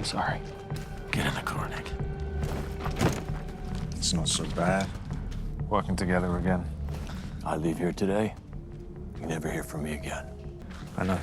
Sorry. Get in the car, Nick. It's not so bad. Working together again. I leave here today. You never hear from me again. I know.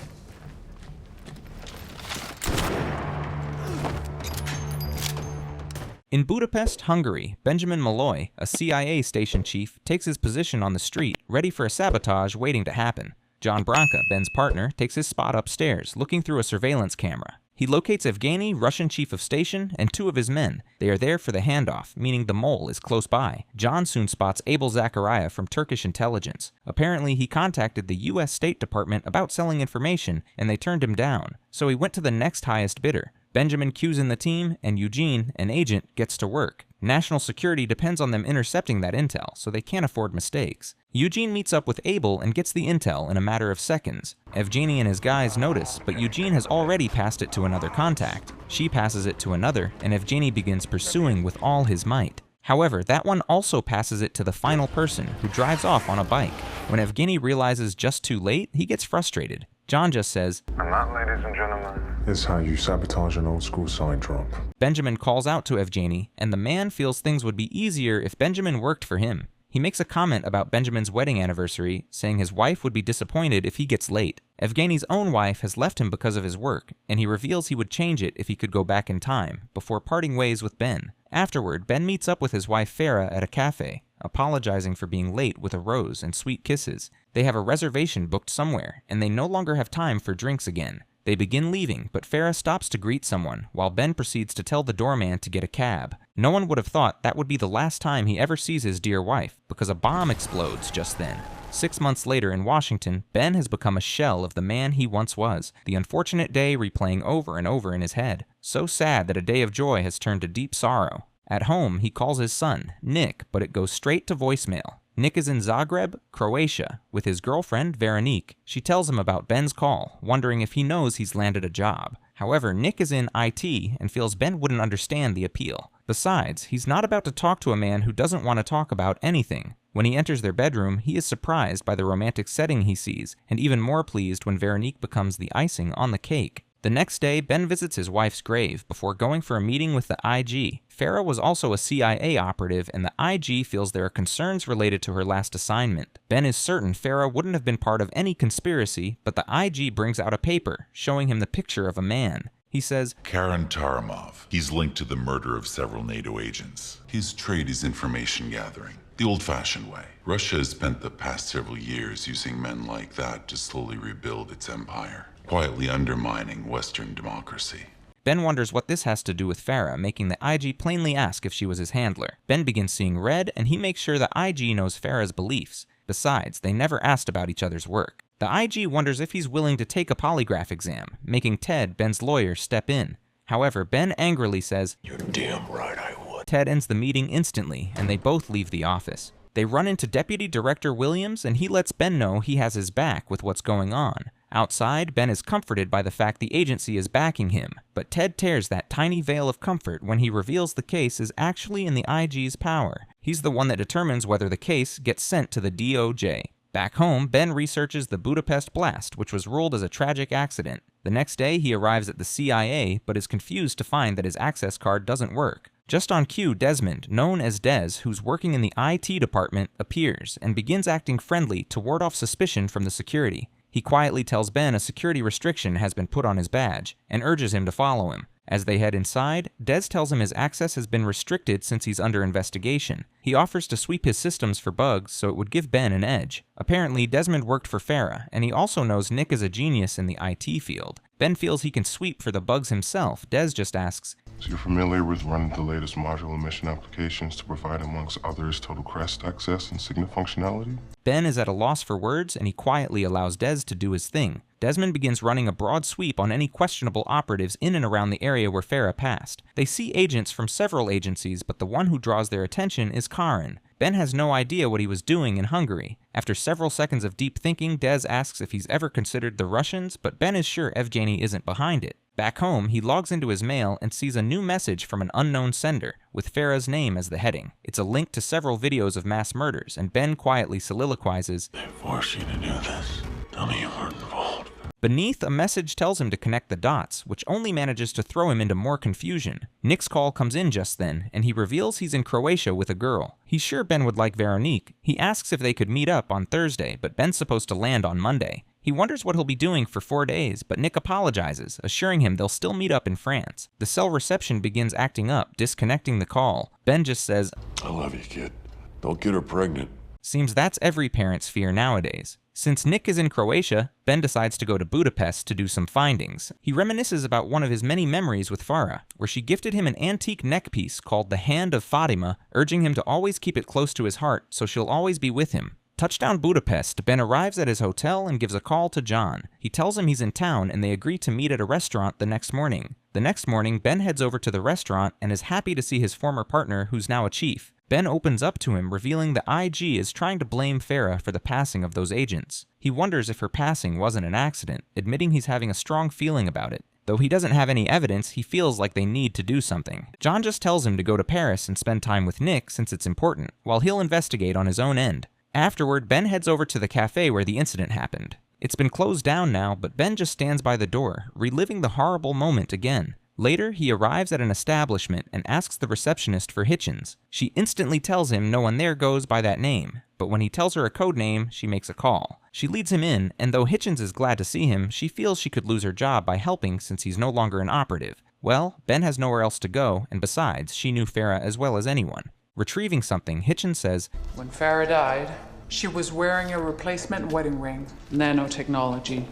In Budapest, Hungary, Benjamin Malloy, a CIA station chief, takes his position on the street, ready for a sabotage waiting to happen. John Branca, Ben's partner, takes his spot upstairs, looking through a surveillance camera. He locates Evgeny, Russian chief of station, and 2 of his men. They are there for the handoff, meaning the mole is close by. John soon spots Abel Zachariah from Turkish intelligence. Apparently, he contacted the US State Department about selling information, and they turned him down. So he went to the next highest bidder. Benjamin cues in the team, and Eugene, an agent, gets to work. National security depends on them intercepting that intel, so they can't afford mistakes. Eugene meets up with Abel and gets the intel in a matter of seconds. Evgeny and his guys notice, but Eugene has already passed it to another contact. She passes it to another, and Evgeny begins pursuing with all his might. However, that one also passes it to the final person, who drives off on a bike. When Evgeny realizes just too late, he gets frustrated. John just says, "And that, ladies and gentlemen, is how you sabotage an old school side drop." Benjamin calls out to Evgeny, and the man feels things would be easier if Benjamin worked for him. He makes a comment about Benjamin's wedding anniversary, saying his wife would be disappointed if he gets late. Evgeny's own wife has left him because of his work, and he reveals he would change it if he could go back in time, before parting ways with Ben. Afterward, Ben meets up with his wife Farah at a cafe, apologizing for being late with a rose and sweet kisses. They have a reservation booked somewhere, and they no longer have time for drinks again. They begin leaving, but Farah stops to greet someone, while Ben proceeds to tell the doorman to get a cab. No one would have thought that would be the last time he ever sees his dear wife, because a bomb explodes just then. 6 months later in Washington, Ben has become a shell of the man he once was, the unfortunate day replaying over and over in his head. So sad that a day of joy has turned to deep sorrow. At home, he calls his son, Nick, but it goes straight to voicemail. Nick is in Zagreb, Croatia, with his girlfriend, Veronique. She tells him about Ben's call, wondering if he knows he's landed a job. However, Nick is in IT and feels Ben wouldn't understand the appeal. Besides, he's not about to talk to a man who doesn't want to talk about anything. When he enters their bedroom, he is surprised by the romantic setting he sees, and even more pleased when Veronique becomes the icing on the cake. The next day, Ben visits his wife's grave before going for a meeting with the IG. Farah was also a CIA operative, and the IG feels there are concerns related to her last assignment. Ben is certain Farah wouldn't have been part of any conspiracy, but the IG brings out a paper, showing him the picture of a man. He says, Karen Taramov. He's linked to the murder of several NATO agents. His trade is information gathering, the old-fashioned way. Russia has spent the past several years using men like that to slowly rebuild its empire, quietly undermining Western democracy. Ben wonders what this has to do with Farah, making the IG plainly ask if she was his handler. Ben begins seeing red, and he makes sure the IG knows Farah's beliefs. Besides, they never asked about each other's work. The IG wonders if he's willing to take a polygraph exam, making Ted, Ben's lawyer, step in. However, Ben angrily says, "You're damn right I would." Ted ends the meeting instantly, and they both leave the office. They run into Deputy Director Williams, and he lets Ben know he has his back with what's going on. Outside, Ben is comforted by the fact the agency is backing him, but Ted tears that tiny veil of comfort when he reveals the case is actually in the IG's power. He's the one that determines whether the case gets sent to the DOJ. Back home, Ben researches the Budapest blast, which was ruled as a tragic accident. The next day, he arrives at the CIA, but is confused to find that his access card doesn't work. Just on cue, Desmond, known as Des, who's working in the IT department, appears and begins acting friendly to ward off suspicion from the security. He quietly tells Ben a security restriction has been put on his badge, and urges him to follow him. As they head inside, Des tells him his access has been restricted since he's under investigation. He offers to sweep his systems for bugs, so it would give Ben an edge. Apparently, Desmond worked for Farah, and he also knows Nick is a genius in the IT field. Ben feels he can sweep for the bugs himself. Des just asks, So you're familiar with running the latest modular mission applications to provide, amongst others, total crest access and Signet functionality? Ben is at a loss for words, and he quietly allows Des to do his thing. Desmond begins running a broad sweep on any questionable operatives in and around the area where Farah passed. They see agents from several agencies, but the one who draws their attention is Karen. Ben has no idea what he was doing in Hungary. After several seconds of deep thinking, Des asks if he's ever considered the Russians, but Ben is sure Evgeny isn't behind it. Back home, he logs into his mail and sees a new message from an unknown sender, with Farah's name as the heading. It's a link to several videos of mass murders, and Ben quietly soliloquizes, They force you to do this. Tell me you weren't involved. Beneath, a message tells him to connect the dots, which only manages to throw him into more confusion. Nick's call comes in just then, and he reveals he's in Croatia with a girl. He's sure Ben would like Veronique. He asks if they could meet up on Thursday, but Ben's supposed to land on Monday. He wonders what he'll be doing for 4 days, but Nick apologizes, assuring him they'll still meet up in France. The cell reception begins acting up, disconnecting the call. Ben just says, I love you, kid. Don't get her pregnant. Seems that's every parent's fear nowadays. Since Nick is in Croatia, Ben decides to go to Budapest to do some findings. He reminisces about one of his many memories with Farah, where she gifted him an antique neckpiece called the Hand of Fatima, urging him to always keep it close to his heart so she'll always be with him. Touchdown Budapest, Ben arrives at his hotel and gives a call to John. He tells him he's in town and they agree to meet at a restaurant the next morning. The next morning, Ben heads over to the restaurant and is happy to see his former partner, who's now a chief. Ben opens up to him, revealing the IG is trying to blame Farah for the passing of those agents. He wonders if her passing wasn't an accident, admitting he's having a strong feeling about it. Though he doesn't have any evidence, he feels like they need to do something. John just tells him to go to Paris and spend time with Nick since it's important, while he'll investigate on his own end. Afterward, Ben heads over to the cafe where the incident happened. It's been closed down now, but Ben just stands by the door, reliving the horrible moment again. Later, he arrives at an establishment and asks the receptionist for Hitchens. She instantly tells him no one there goes by that name, but when he tells her a code name, she makes a call. She leads him in, and though Hitchens is glad to see him, she feels she could lose her job by helping since he's no longer an operative. Well, Ben has nowhere else to go, and besides, she knew Farah as well as anyone. Retrieving something, Hitchens says, When Farah died, she was wearing a replacement wedding ring. Nanotechnology.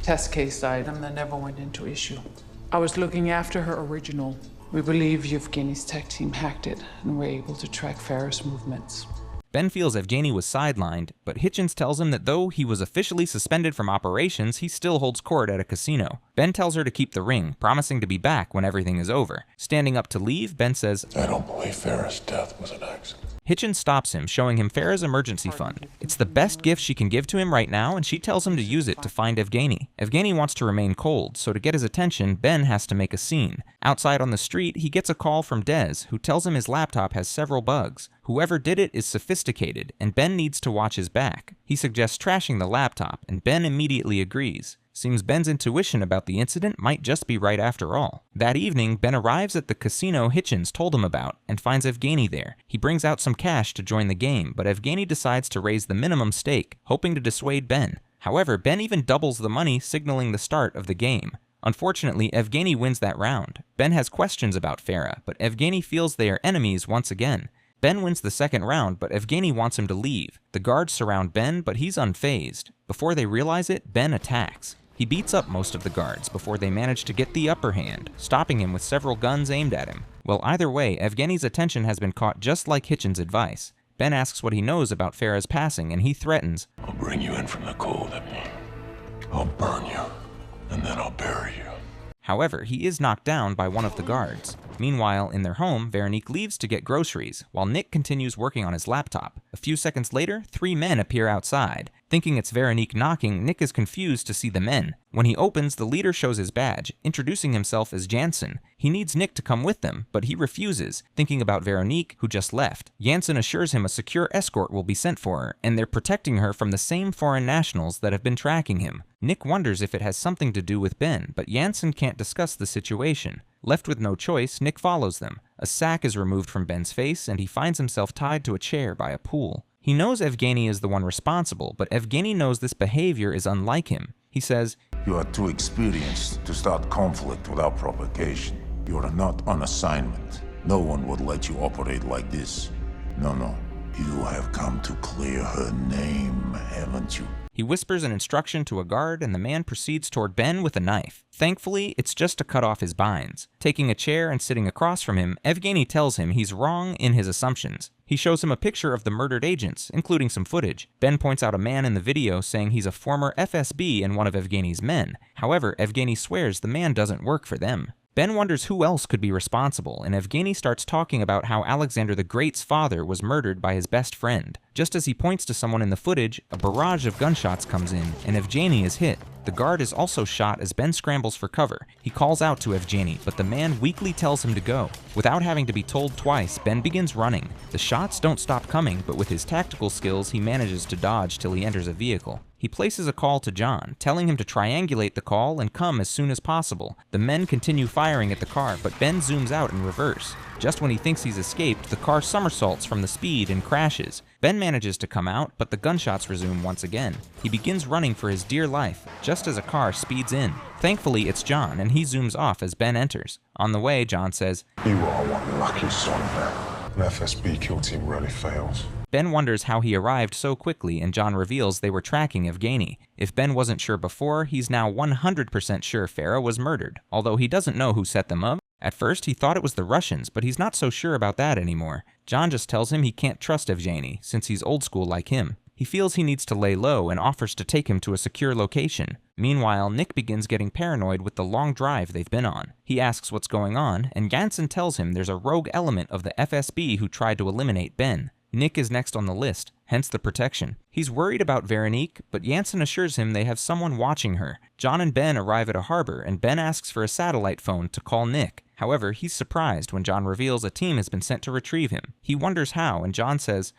Test case item that never went into issue. I was looking after her original. We believe Yevgeny's tech team hacked it and were able to track Farah's movements. Ben feels Evgeny was sidelined, but Hitchens tells him that though he was officially suspended from operations, he still holds court at a casino. Ben tells her to keep the ring, promising to be back when everything is over. Standing up to leave, Ben says, I don't believe Farah's death was an accident. Hitchens stops him, showing him Farah's emergency fund. It's the best gift she can give to him right now, and she tells him to use it to find Evgeny. Evgeny wants to remain cold, so to get his attention, Ben has to make a scene. Outside on the street, he gets a call from Dez, who tells him his laptop has several bugs. Whoever did it is sophisticated, and Ben needs to watch his back. He suggests trashing the laptop, and Ben immediately agrees. Seems Ben's intuition about the incident might just be right after all. That evening, Ben arrives at the casino Hitchens told him about and finds Evgeny there. He brings out some cash to join the game, but Evgeny decides to raise the minimum stake, hoping to dissuade Ben. However, Ben even doubles the money, signaling the start of the game. Unfortunately, Evgeny wins that round. Ben has questions about Farah, but Evgeny feels they are enemies once again. Ben wins the second round, but Evgeny wants him to leave. The guards surround Ben, but he's unfazed. Before they realize it, Ben attacks. He beats up most of the guards before they manage to get the upper hand, stopping him with several guns aimed at him. Well, either way, Evgeny's attention has been caught just like Hitchens' advice. Ben asks what he knows about Farah's passing, and he threatens, I'll bring you in from the cold. I'll burn you, and then I'll bury you. However, he is knocked down by one of the guards. Meanwhile, in their home, Veronique leaves to get groceries, while Nick continues working on his laptop. A few seconds later, 3 men appear outside. Thinking it's Veronique knocking, Nick is confused to see the men. When he opens, the leader shows his badge, introducing himself as Jansen. He needs Nick to come with them, but he refuses, thinking about Veronique, who just left. Jansen assures him a secure escort will be sent for her, and they're protecting her from the same foreign nationals that have been tracking him. Nick wonders if it has something to do with Ben, but Jansen can't discuss the situation. Left with no choice, Nick follows them. A sack is removed from Ben's face, and he finds himself tied to a chair by a pool. He knows Evgeny is the one responsible, but Evgeny knows this behavior is unlike him. He says, You are too experienced to start conflict without provocation. You are not on assignment. No one would let you operate like this. No. You have come to clear her name, haven't you? He whispers an instruction to a guard, and the man proceeds toward Ben with a knife. Thankfully, it's just to cut off his binds. Taking a chair and sitting across from him, Evgeny tells him he's wrong in his assumptions. He shows him a picture of the murdered agents, including some footage. Ben points out a man in the video saying he's a former FSB and one of Evgeny's men. However, Evgeny swears the man doesn't work for them. Ben wonders who else could be responsible, and Evgeny starts talking about how Alexander the Great's father was murdered by his best friend. Just as he points to someone in the footage, a barrage of gunshots comes in, and Evgeny is hit. The guard is also shot as Ben scrambles for cover. He calls out to Evgeny, but the man weakly tells him to go. Without having to be told twice, Ben begins running. The shots don't stop coming, but with his tactical skills, he manages to dodge till he enters a vehicle. He places a call to John, telling him to triangulate the call and come as soon as possible. The men continue firing at the car, but Ben zooms out in reverse. Just when he thinks he's escaped, the car somersaults from the speed and crashes. Ben manages to come out, but the gunshots resume once again. He begins running for his dear life, just as a car speeds in. Thankfully, it's John, and he zooms off as Ben enters. On the way, John says, You are one lucky son, man. An FSB kill team rarely fails. Ben wonders how he arrived so quickly, and John reveals they were tracking Evgeny. If Ben wasn't sure before, he's now 100% sure Farah was murdered, although he doesn't know who set them up. At first, he thought it was the Russians, but he's not so sure about that anymore. John just tells him he can't trust Evgeny, since he's old school like him. He feels he needs to lay low and offers to take him to a secure location. Meanwhile, Nick begins getting paranoid with the long drive they've been on. He asks what's going on, and Jansen tells him there's a rogue element of the FSB who tried to eliminate Ben. Nick is next on the list, hence the protection. He's worried about Veronique, but Jansen assures him they have someone watching her. John and Ben arrive at a harbor, and Ben asks for a satellite phone to call Nick. However, he's surprised when John reveals a team has been sent to retrieve him. He wonders how, and John says,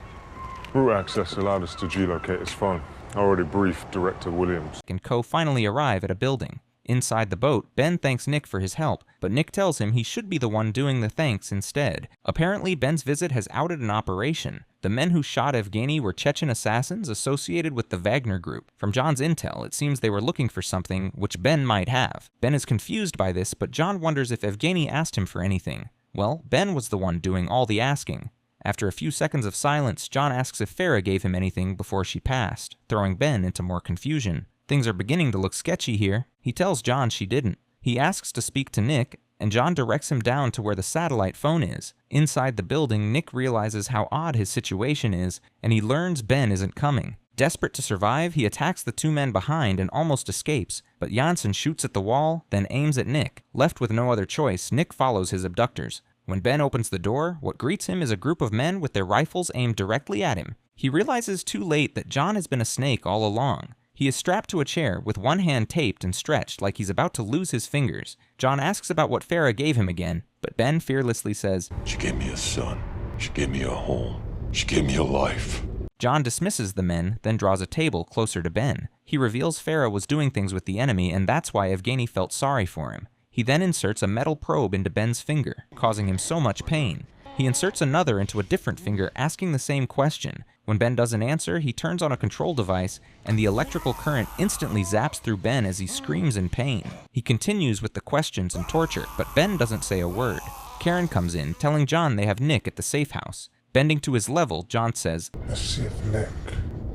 Route access allowed us to gelocate his phone. I already briefed Director Williams. and Co. finally arrive at a building. Inside the boat, Ben thanks Nick for his help, but Nick tells him he should be the one doing the thanks instead. Apparently, Ben's visit has outed an operation. The men who shot Evgeny were Chechen assassins associated with the Wagner Group. From John's intel, it seems they were looking for something which Ben might have. Ben is confused by this, but John wonders if Evgeny asked him for anything. Well, Ben was the one doing all the asking. After a few seconds of silence, John asks if Farah gave him anything before she passed, throwing Ben into more confusion. Things are beginning to look sketchy here. He tells John she didn't. He asks to speak to Nick, and John directs him down to where the satellite phone is. Inside the building, Nick realizes how odd his situation is, and he learns Ben isn't coming. Desperate to survive, he attacks the two men behind and almost escapes, but Jansen shoots at the wall, then aims at Nick. Left with no other choice, Nick follows his abductors. When Ben opens the door, what greets him is a group of men with their rifles aimed directly at him. He realizes too late that John has been a snake all along. He is strapped to a chair with one hand taped and stretched like he's about to lose his fingers. John asks about what Farah gave him again, but Ben fearlessly says, She gave me a son. She gave me a home. She gave me a life. John dismisses the men, then draws a table closer to Ben. He reveals Farah was doing things with the enemy, and that's why Evgeny felt sorry for him. He then inserts a metal probe into Ben's finger, causing him so much pain. He inserts another into a different finger, asking the same question. When Ben doesn't answer, he turns on a control device, and the electrical current instantly zaps through Ben as he screams in pain. He continues with the questions and torture, but Ben doesn't say a word. Karen comes in, telling John they have Nick at the safe house. Bending to his level, John says, Let's see if Nick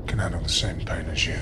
can handle the same pain as you.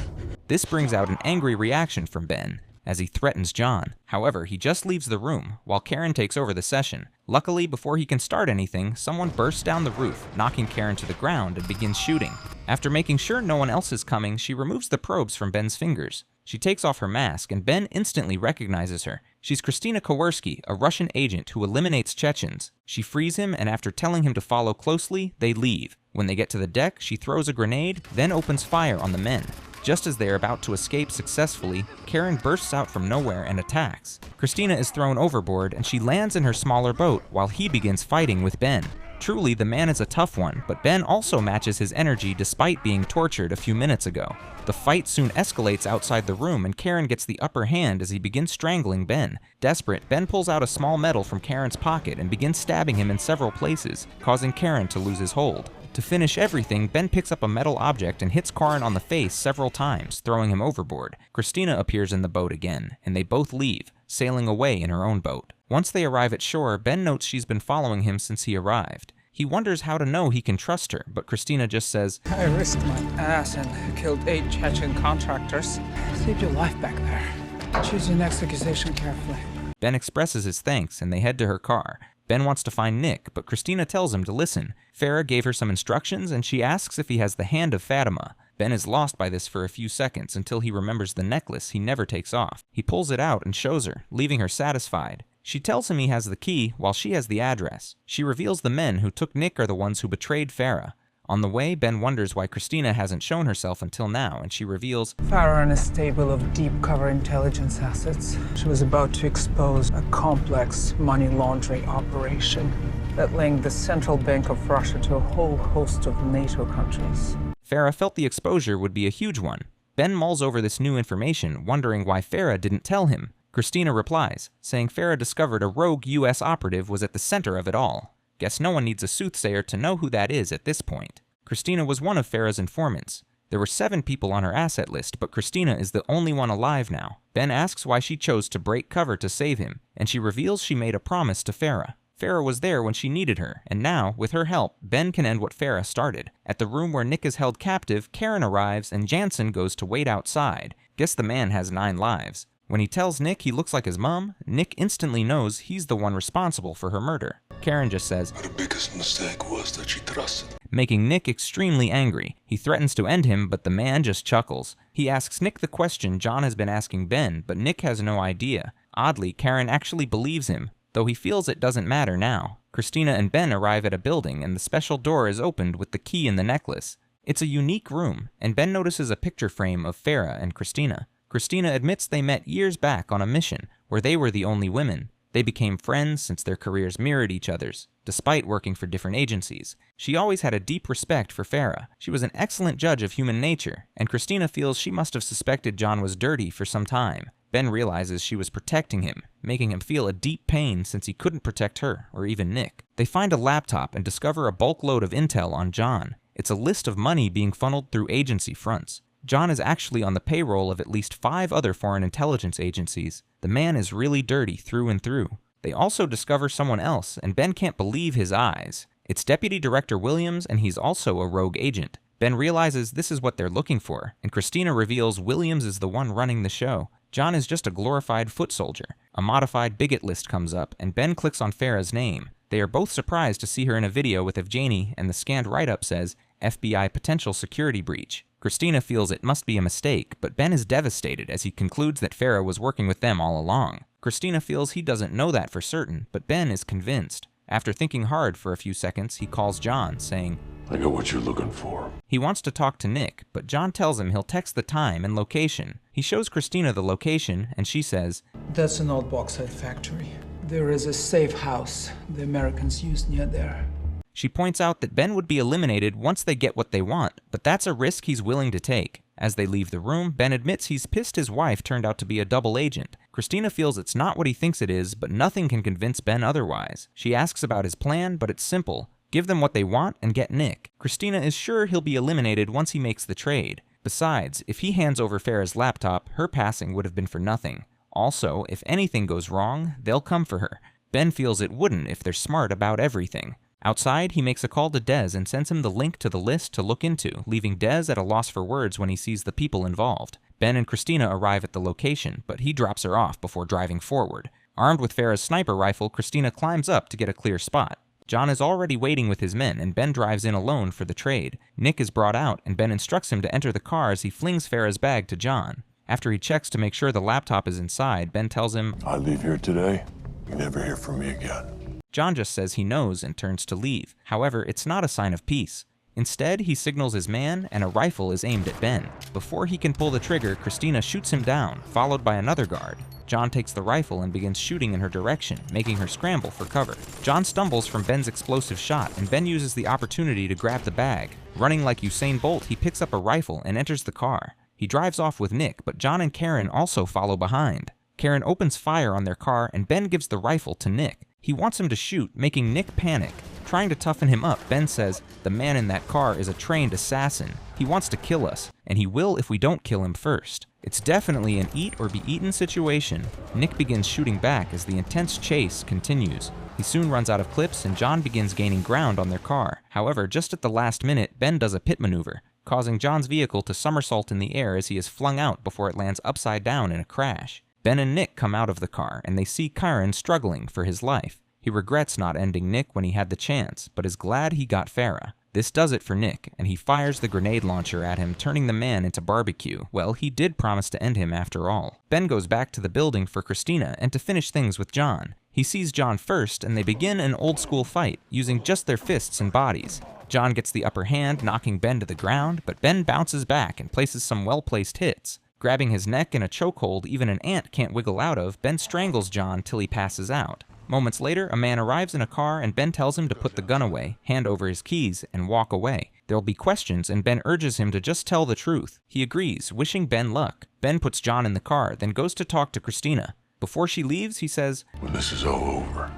This brings out an angry reaction from Ben, as he threatens John. However, he just leaves the room, while Karen takes over the session. Luckily, before he can start anything, someone bursts down the roof, knocking Karen to the ground and begins shooting. After making sure no one else is coming, she removes the probes from Ben's fingers. She takes off her mask, and Ben instantly recognizes her. She's Kristina Kowarski, a Russian agent who eliminates Chechens. She frees him, and after telling him to follow closely, they leave. When they get to the deck, she throws a grenade, then opens fire on the men. Just as they are about to escape successfully, Karen bursts out from nowhere and attacks. Kristina is thrown overboard, and she lands in her smaller boat while he begins fighting with Ben. Truly, the man is a tough one, but Ben also matches his energy despite being tortured a few minutes ago. The fight soon escalates outside the room, and Karen gets the upper hand as he begins strangling Ben. Desperate, Ben pulls out a small medal from Karen's pocket and begins stabbing him in several places, causing Karen to lose his hold. To finish everything, Ben picks up a metal object and hits Karen on the face several times, throwing him overboard. Kristina appears in the boat again, and they both leave, sailing away in her own boat. Once they arrive at shore, Ben notes she's been following him since he arrived. He wonders how to know he can trust her, but Kristina just says, I risked my ass and killed 8 Chechen contractors. Saved your life back there. Choose your next accusation carefully. Ben expresses his thanks, and they head to her car. Ben wants to find Nick, but Kristina tells him to listen. Farah gave her some instructions, and she asks if he has the hand of Fatima. Ben is lost by this for a few seconds until he remembers the necklace he never takes off. He pulls it out and shows her, leaving her satisfied. She tells him he has the key, while she has the address. She reveals the men who took Nick are the ones who betrayed Farah. On the way, Ben wonders why Christina hasn't shown herself until now, and she reveals Farah ran a stable of deep cover intelligence assets. She was about to expose a complex money laundering operation that linked the Central Bank of Russia to a whole host of NATO countries. Farah felt the exposure would be a huge one. Ben mulls over this new information, wondering why Farah didn't tell him. Christina replies, saying Farah discovered a rogue US operative was at the center of it all. Guess no one needs a soothsayer to know who that is at this point. Christina was one of Farah's informants. There were 7 people on her asset list, but Christina is the only one alive now. Ben asks why she chose to break cover to save him, and she reveals she made a promise to Farah. Farah was there when she needed her, and now, with her help, Ben can end what Farah started. At the room where Nick is held captive, Karen arrives and Jansen goes to wait outside. Guess the man has 9 lives. When he tells Nick he looks like his mom, Nick instantly knows he's the one responsible for her murder. Karen just says, The biggest mistake was that she trusted. Making Nick extremely angry. He threatens to end him, but the man just chuckles. He asks Nick the question John has been asking Ben, but Nick has no idea. Oddly, Karen actually believes him, though he feels it doesn't matter now. Christina and Ben arrive at a building, and the special door is opened with the key in the necklace. It's a unique room, and Ben notices a picture frame of Farah and Christina. Christina admits they met years back on a mission, where they were the only women. They became friends since their careers mirrored each other's, despite working for different agencies. She always had a deep respect for Farah. She was an excellent judge of human nature, and Christina feels she must have suspected John was dirty for some time. Ben realizes she was protecting him, making him feel a deep pain since he couldn't protect her, or even Nick. They find a laptop and discover a bulk load of intel on John. It's a list of money being funneled through agency fronts. John is actually on the payroll of at least 5 other foreign intelligence agencies. The man is really dirty through and through. They also discover someone else, and Ben can't believe his eyes. It's Deputy Director Williams, and he's also a rogue agent. Ben realizes this is what they're looking for, and Christina reveals Williams is the one running the show. John is just a glorified foot soldier. A modified bigot list comes up, and Ben clicks on Farah's name. They are both surprised to see her in a video with Evgeny, and the scanned write-up says, FBI potential security breach. Christina feels it must be a mistake, but Ben is devastated as he concludes that Farah was working with them all along. Christina feels he doesn't know that for certain, but Ben is convinced. After thinking hard for a few seconds, he calls John, saying, I got what you're looking for. He wants to talk to Nick, but John tells him he'll text the time and location. He shows Christina the location, and she says, That's an old bauxite factory. There is a safe house the Americans used near there. She points out that Ben would be eliminated once they get what they want, but that's a risk he's willing to take. As they leave the room, Ben admits he's pissed his wife turned out to be a double agent. Christina feels it's not what he thinks it is, but nothing can convince Ben otherwise. She asks about his plan, but it's simple. Give them what they want and get Nick. Christina is sure he'll be eliminated once he makes the trade. Besides, if he hands over Farah's laptop, her passing would have been for nothing. Also, if anything goes wrong, they'll come for her. Ben feels it wouldn't if they're smart about everything. Outside, he makes a call to Dez and sends him the link to the list to look into, leaving Dez at a loss for words when he sees the people involved. Ben and Christina arrive at the location, but he drops her off before driving forward. Armed with Farah's sniper rifle, Christina climbs up to get a clear spot. John is already waiting with his men, and Ben drives in alone for the trade. Nick is brought out, and Ben instructs him to enter the car as he flings Farah's bag to John. After he checks to make sure the laptop is inside, Ben tells him, I leave here today. You never hear from me again. John just says he knows and turns to leave. However, it's not a sign of peace. Instead, he signals his man, and a rifle is aimed at Ben. Before he can pull the trigger, Christina shoots him down, followed by another guard. John takes the rifle and begins shooting in her direction, making her scramble for cover. John stumbles from Ben's explosive shot, and Ben uses the opportunity to grab the bag. Running like Usain Bolt, he picks up a rifle and enters the car. He drives off with Nick, but John and Karen also follow behind. Karen opens fire on their car, and Ben gives the rifle to Nick. He wants him to shoot, making Nick panic. Trying to toughen him up, Ben says, the man in that car is a trained assassin. He wants to kill us, and he will if we don't kill him first. It's definitely an eat or be eaten situation. Nick begins shooting back as the intense chase continues. He soon runs out of clips, and John begins gaining ground on their car. However, just at the last minute, Ben does a pit maneuver, causing John's vehicle to somersault in the air as he is flung out before it lands upside down in a crash. Ben and Nick come out of the car, and they see Kyron struggling for his life. He regrets not ending Nick when he had the chance, but is glad he got Farah. This does it for Nick, and he fires the grenade launcher at him, turning the man into barbecue. Well, he did promise to end him after all. Ben goes back to the building for Christina and to finish things with John. He sees John first, and they begin an old-school fight, using just their fists and bodies. John gets the upper hand, knocking Ben to the ground, but Ben bounces back and places some well-placed hits. Grabbing his neck in a chokehold even an ant can't wiggle out of, Ben strangles John till he passes out. Moments later, a man arrives in a car and Ben tells him to put the gun away, hand over his keys, and walk away. There'll be questions and Ben urges him to just tell the truth. He agrees, wishing Ben luck. Ben puts John in the car, then goes to talk to Christina. Before she leaves, he says, When this is all over,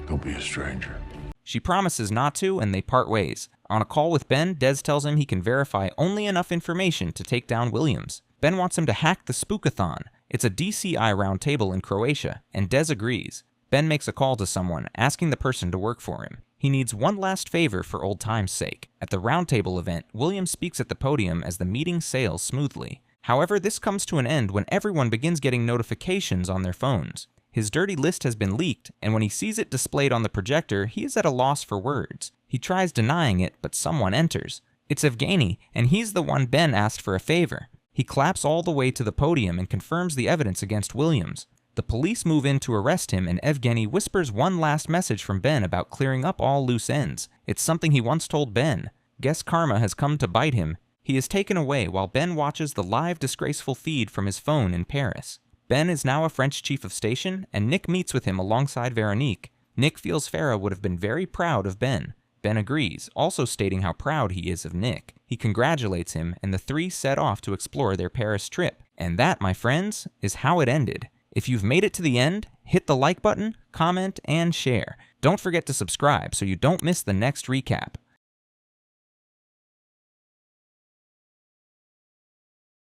don't be a stranger. She promises not to, and they part ways. On a call with Ben, Des tells him he can verify only enough information to take down Williams. Ben wants him to hack the Spookathon. It's a DCI roundtable in Croatia, and Des agrees. Ben makes a call to someone, asking the person to work for him. He needs one last favor for old time's sake. At the roundtable event, Williams speaks at the podium as the meeting sails smoothly. However, this comes to an end when everyone begins getting notifications on their phones. His dirty list has been leaked, and when he sees it displayed on the projector, he is at a loss for words. He tries denying it, but someone enters. It's Evgeny, and he's the one Ben asked for a favor. He claps all the way to the podium and confirms the evidence against Williams. The police move in to arrest him, and Evgeny whispers one last message from Ben about clearing up all loose ends. It's something he once told Ben. Guess karma has come to bite him. He is taken away while Ben watches the live disgraceful feed from his phone in Paris. Ben is now a French chief of station, and Nick meets with him alongside Veronique. Nick feels Farah would have been very proud of Ben. Ben agrees, also stating how proud he is of Nick. He congratulates him, and the three set off to explore their Paris trip. And that, my friends, is how it ended. If you've made it to the end, hit the like button, comment, and share. Don't forget to subscribe so you don't miss the next recap.